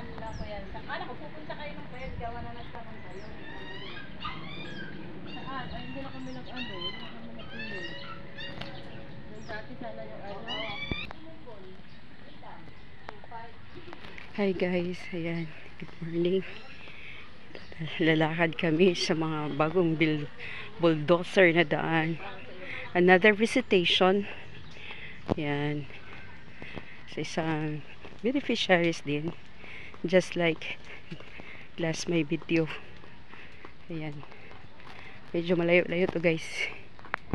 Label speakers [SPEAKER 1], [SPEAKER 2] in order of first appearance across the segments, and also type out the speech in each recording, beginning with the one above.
[SPEAKER 1] nila ko yan. Akala ko pupunta kayo ng Kuya, gawa na nagtanong kayo. Saan? Ay, hindi na kami nag-ano. Hindi na kami nag-email. Yung dati sana yung ano.
[SPEAKER 2] Hi guys, ayan, good morning. Lalakad kami sa mga bagong bulldozer na daan. Another visitation. Ayan. Sa isang beneficiaries din. Just like last may video. Ayan. Medyo malayo-layo to guys.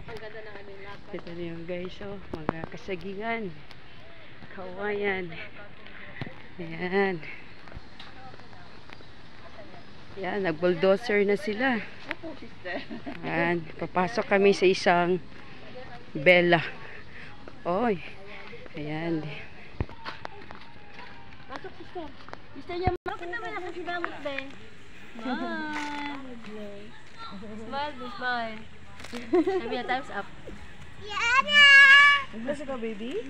[SPEAKER 1] Ang ganda ng aming lakad.
[SPEAKER 2] Ito na yung guys, oh, mga kasagingan. Kawayan. Ayan. Ayan, nag-bulldozer na sila. Ayan, papasok kami sa isang Bella. Oy. Ayan.
[SPEAKER 1] Pasok, sister. Sister niya, bakit naman ako sinamot ba eh? Smile. Smile, smile. Sabi na, time's up. Yana!
[SPEAKER 2] Nagpasa ka, baby?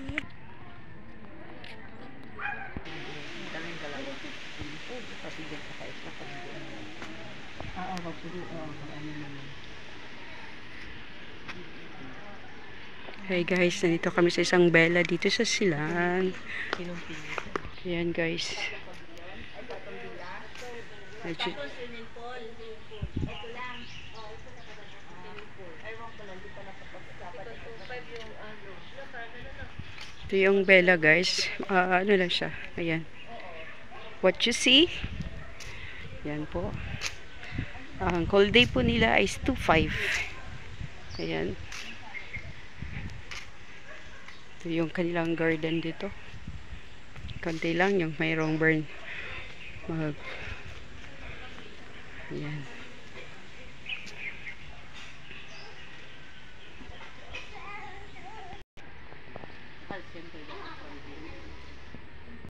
[SPEAKER 2] Hey guys, nandito kami sa isang Bella dito sa Silang. Ayan guys. Ito yung Bella guys. Ano lang siya. Ayan. What you see? Ayan po. Ang cold day po nila is 2.5. Ayan. Ito yung kanilang garden dito. Konti lang yung mayroong burn. Ayan.